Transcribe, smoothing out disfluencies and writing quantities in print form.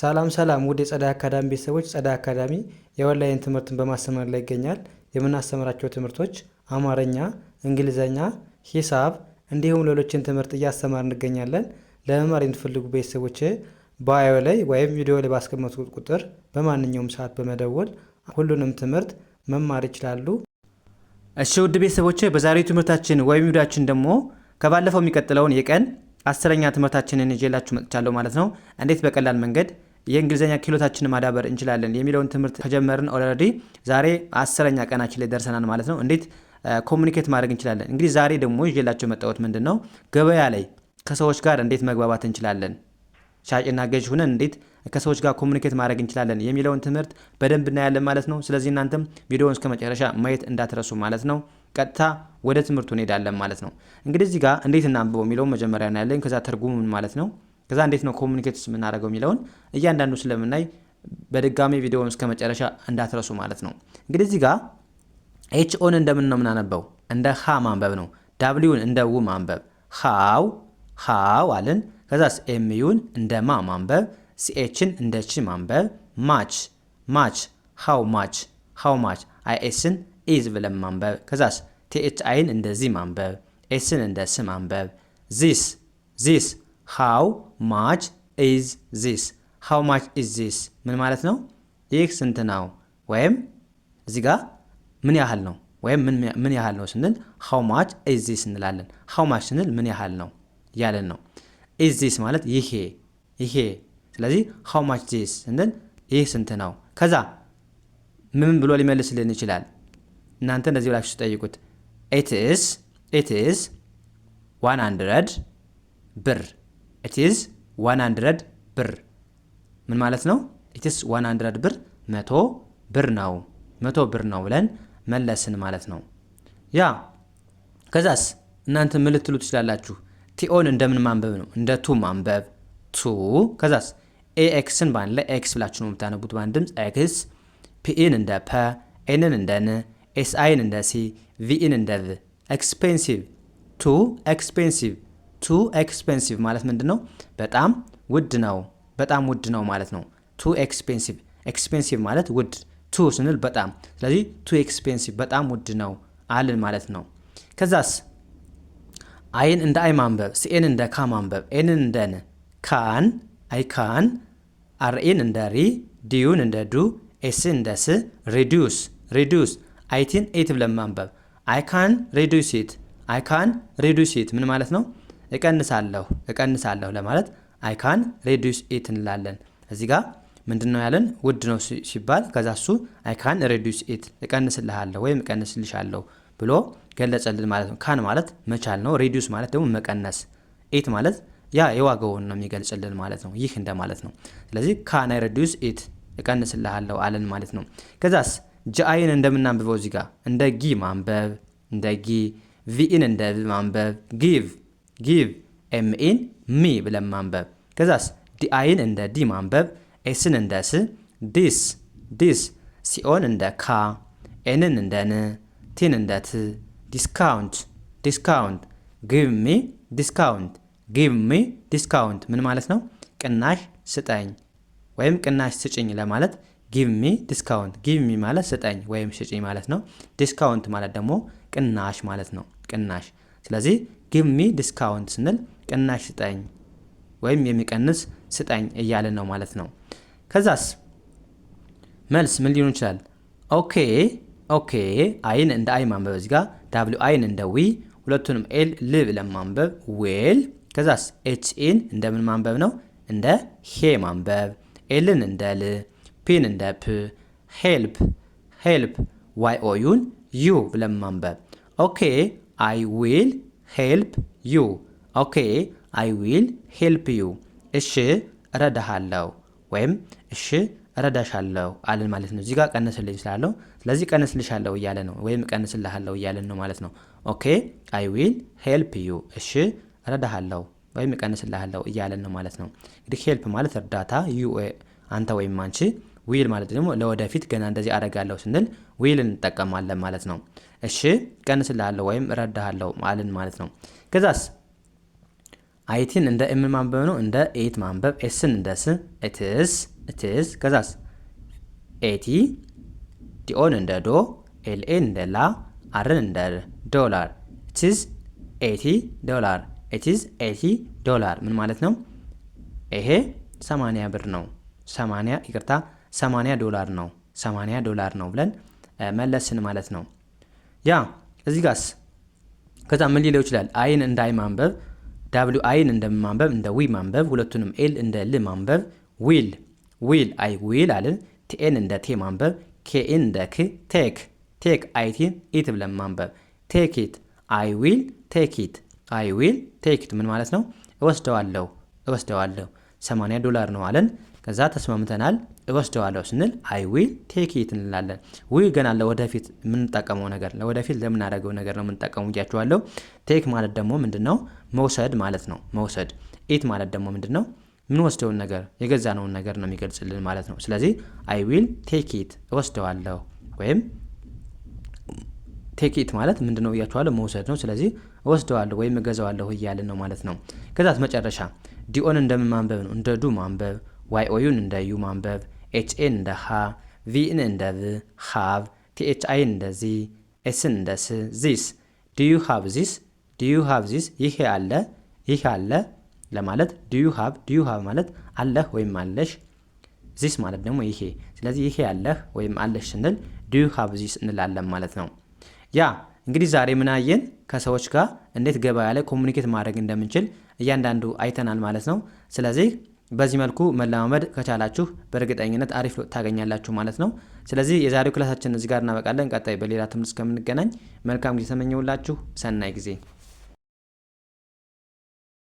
ሰላም ሰላም ውድ የጸዳይ አካዳሚ ቤተሰቦች፣ ጸዳይ አካዳሚ የኦንላይን ትምህርትን በማስተማር ላይ ይገኛል። የምናስተምራቸው ትምህርቶች አማርኛ፣ እንግሊዘኛ፣ ሂሳብ እንዲሁም ሌሎችን ትምህርት እያስተማር እንገኛለን። ለመማር የምትፈልጉ ቤተሰቦች ባዮ ላይ ወይም ቪዲዮ ላይ ባስቀመጥኩት ቁጥር በማንኛውም ሰዓት በመደወል ሁሉንም ትምህርት መማር ይችላሉ። እሺ ውድ ቤተሰቦች፣ በዛሬው ትምህርታችን ወይም ቪዲዮአችን ደግሞ ከባለፈው የሚቀጥለውን የቀን 10ኛ ትምህርታችንን ይዤላችሁ መጥቻለሁ ማለት ነው። እንዴት በቀላል መንገድ የእንግሊዘኛ ክህሎታችንን ማዳበር እንችላለን የሚለውን ትምህርት ከጀመርን ኦልሬዲ ዛሬ 10ኛ ቀናችን ላይ ደርሰናል ማለት ነው። እንዴት ኮሙኒኬት ማድረግ እንችላለን። እንግዲህ ዛሬ ደግሞ ይዤላችሁ የመጣሁት ምንድነው ገበያ ላይ ከሰዎች ጋር እንዴት መግባባት እንችላለን፣ ሻጭና ገዥ ሆነን እንዴት ከሰዎች ጋር ኮሙኒኬት ማድረግ እንችላለን የሚለውን ትምህርት በደንብ እናያለን ማለት ነው። ስለዚህ እናንተም ቪዲዮውን እስከ መጨረሻ ማየት እንዳትረሱ ማለት ነው። ቀጥታ ወደ ትምህርቱ እንሄዳለን ማለት ነው። እንግዲህ እዚህ ጋር እንዴት እናንብበው የሚለውን መጀመሪያ እናያለን። ከዛ ትርጉሙን ማለት ነው። ከዛ እንዴት ነው ኮሙኒኬት የምናደርገው የሚለውን እያንዳንዱ ስለምናይ በድጋሚ ቪዲዮውን እስከ መጨረሻ እንዳትረሱ ማለት ነው። እንግዲህ እዚህ ጋር ኤች ኦን እንደምን ነው የምናነበው? እንደ ሃ ማንበብ ነው። ዳብሊውን እንደ ው ማንበብ፣ ሃው አልን። ከዛስ ኤምዩን እንደ ማ ማንበብ፣ ሲኤችን እንደ ቺ ማንበብ፣ ማች ሃው ማች፣ አይኤስን ኢዝ ብለን ማንበብ። ከዛስ ቲኤች አይን እንደዚህ ማንበብ፣ ኤስን እንደ ስ ማንበብ። ዚስ ሃው ማች ኢዝ ዚስ፣ ሃው ማች ኢዝ ዚስ ምን ማለት ነው? ይህ ስንት ነው? ወይም እዚህ ጋር ምን ያህል ነው? ወይም ምን ያህል ነው ስንል ሃው ማች ኢዝ ዚስ እንላለን። ሃው ማች ስንል ምን ያህል ነው ያለን ነው። ኢዝ ዚስ ማለት ይሄ። ስለዚህ ሃው ማች ዚስ ስንል ይህ ስንት ነው። ከዛ ምን ብሎ ሊመልስልን ይችላል? እናንተ እንደዚህ ብላችሁ ጠይቁት። ኢት ኢዝ 100 ብር። ኢት ኢዝ 100 ብር ምን ማለት ነው? ኢት ኢዝ 100 ብር 100 ብር ነው፣ 100 ብር ነው ብለን መለስን ማለት ነው። ያ ከዛስ እናንተ ምን ልትሉ ትችላላችሁ? ቲኦን እንደምን ማንበብ ነው? እንደ ቱ ማንበብ ቱ። ከዛስ ኤክስን ባንድ ላይ ኤክስ ብላችሁ ነው የምታነቡት ባንድ ድምፅ ኤክስ። ፒኢን እንደ ፐ፣ ኤንን እንደ ን፣ ኤስአይን እንደ ሲ፣ ቪኢን እንደ ቭ። ኤክስፔንሲቭ ቱ ኤክስፔንሲቭ ማለት ምንድን ነው? በጣም ውድ ነው ማለት ነው። ቱ ኤክስፔንሲቭ ማለት ውድ፣ ቱ ስንል በጣም። ስለዚህ ቱ ኤክስፔንሲቭ በጣም ውድ ነው አልን ማለት ነው። ከዛስ አይን እንደ አይ ማንበብ፣ ሲኤን እንደ ካ ማንበብ፣ ኤንን እንደ ን፣ ካን፣ አርኤን እንደ ሪ፣ ዲዩን እንደ ዱ፣ ኤስን እንደ ስ፣ ሪዲዩስ አይቲን ኤት ብለን ማንበብ። አይካን ሪዲዩስ ኢት ምን ማለት ነው? እቀንሳለሁ ለማለት አይካን ሪዲዩስ ኢት እንላለን። እዚህ ጋር ምንድነው ያለን? ውድ ነው ሲባል ከዛ እሱ አይካን ሪዲዩስ ኢት እቀንስልሃለሁ ወይም እቀንስልሻለሁ ብሎ ገለጸልን ማለት ነው። ካን ማለት መቻል ነው። ሪዲዩስ ማለት ደግሞ መቀነስ፣ ኢት ማለት ያ የዋጋውን ነው የሚገልጽልን ማለት ነው። ይህ እንደማለት ነው። ስለዚህ ካን ሪዲዩስ ኢት እቀንስልሃለሁ አለን ማለት ነው። ከዛስ ጂአይን እንደምናንብበው እዚህ ጋር እንደ ጊ ማንበብ፣ እንደ ጊ። ቪኢን እንደ ቭ ማንበብ፣ ጊቭ ኤምኢን ሚ ብለን ማንበብ። ከዛስ ዲአይን እንደ ዲ ማንበብ፣ ኤስን እንደ ስ፣ ዲስ ሲኦን እንደ ካ፣ ኤንን እንደ ን፣ ቲን እንደ ት። ዲስካውንት ጊቭ ሚ ዲስካውንት ምን ማለት ነው? ቅናሽ ስጠኝ ወይም ቅናሽ ስጭኝ ለማለት ጊቭ ሚ ዲስካውንት። ጊቭ ሚ ማለት ስጠኝ ወይም ስጭኝ ማለት ነው። ዲስካውንት ማለት ደግሞ ቅናሽ ማለት ነው። ቅናሽ። ስለዚህ ጊቭ ሚ ዲስካውንት ስንል ቅናሽ ስጠኝ ወይም የሚቀንስ ስጠኝ እያለን ነው ማለት ነው። ከዛስ መልስ ምን ሊሆን ይችላል? ኦኬ አይን እንደ አይ ማንበብ፣ እዚህ ጋር ዳብሊው አይን እንደ ዊ፣ ሁለቱንም ኤል ል ብለን ማንበብ ዌል። ከዛስ ኤችኢን እንደምን ማንበብ ነው? እንደ ሄ ማንበብ፣ ኤልን እንደ ል፣ ፒን እንደ ፕ። ሄልፕ ዋይ ኦዩን ዩ ብለን ማንበብ። ኦኬ አይ ዊል ሄልፕ ዩ። እሺ እረዳሃለሁ ወይም እሺ እረዳሻለሁ አለን ማለት ነው። እዚህ ጋር ቀንስልኝ ስላለው ስለዚህ ቀንስልሻለሁ እያለ ነው ወይም ቀንስልሃለሁ እያለን ነው ማለት ነው። ኦኬ አይ ዊል ሄልፕ ዩ፣ እሺ እረዳሃለሁ ወይም ቀንስልሃለሁ እያለን ነው ማለት ነው። እንግዲህ ሄልፕ ማለት እርዳታ፣ ዩ አንተ ወይም አንቺ፣ ዊል ማለት ደግሞ ለወደፊት ገና እንደዚህ አደርጋለሁ ስንል ዊል እንጠቀማለን ማለት ነው። እሺ ቀንስልሃለሁ ወይም እረዳሃለሁ አለን ማለት ነው። ከዛስ አይቲን እንደ ኤም ማንበብ ነው፣ እንደ ኤት ማንበብ። ኤስን እንደ ስ ኢትስ። ከዛስ ኤቲ፣ ዲኦን እንደ ዶ፣ ኤልኤን እንደ ላ፣ አርን እንደ ዶላር። ኢትስ $80 ኢትስ $80 ምን ማለት ነው? ይሄ 80 ብር ነው። 80 ዶላር ነው። 80 ዶላር ነው ብለን መለስን ማለት ነው። ያ እዚህ ጋርስ ከዛ ምን ሊለው ይችላል? አይን እንደ አይ ማንበብ፣ ዳብሊው አይን እንደ ማንበብ፣ እንደ ዊ ማንበብ፣ ሁለቱንም ኤል እንደ ል ማንበብ። ዊል አይ ዊል አለን። ቲኤን እንደ ቴ ማንበብ፣ ኬኤን እንደ ክ፣ ቴክ አይቲን ኢት ብለን ማንበብ። ቴክ ኢት አይ ዊል ቴክ ኢት ምን ማለት ነው? እወስደዋለሁ 80 ዶላር ነው አለን። ከዛ ተስማምተናል። እወስደዋለሁ ስንል አይ ዊል ቴክ ኢት እንላለን። ዊል ገና ለወደፊት የምንጠቀመው ነገር ለወደፊት ለምናደርገው ነገር ነው የምንጠቀመው ብያችኋለሁ። ቴክ ማለት ደግሞ ምንድነው? መውሰድ ማለት ነው። መውሰድ። ኢት ማለት ደግሞ ምንድነው? የምንወስደውን ነገር የገዛነውን ነገር ነው የሚገልጽልን ማለት ነው። ስለዚህ አይ ዊል ቴክ ኢት እወስደዋለሁ፣ ወይም ቴክ ኢት ማለት ምንድነው ብያችኋለሁ? መውሰድ ነው። ስለዚህ እወስደዋለሁ ወይም እገዛዋለሁ እያልን ነው ማለት ነው። ከዛስ መጨረሻ ዲኦን እንደምን ማንበብ ነው? እንደ ዱ ማንበብ። ዋይ ኦዩን እንደ ዩ ማንበብ። ኤችኤን እንደ ሃ፣ ቪን እንደ ቭ ሃቭ፣ ቲኤችአይን እንደ ዚ፣ ኤስን እንደ ስ ዚስ። ዲዩ ሃቭ ዚስ ይሄ አለ ለማለት ዲዩ ሃቭ ማለት አለህ ወይም አለሽ። ዚስ ማለት ደግሞ ይሄ። ስለዚህ ይሄ አለህ ወይም አለሽ ስንል ዲዩ ሃቭ ዚስ እንላለን ማለት ነው። ያ እንግዲህ ዛሬ ምን አየን? ከሰዎች ጋር እንዴት ገበያ ላይ ኮሙኒኬት ማድረግ እንደምንችል እያንዳንዱ አይተናል ማለት ነው። ስለዚህ በዚህ መልኩ መለማመድ ከቻላችሁ በእርግጠኝነት አሪፍ ታገኛላችሁ ማለት ነው። ስለዚህ የዛሬው ክላሳችን እዚህ ጋር እናበቃለን። ቀጣይ በሌላ ትምህርት እስከምንገናኝ መልካም ጊዜ ተመኘውላችሁ። ሰናይ ጊዜ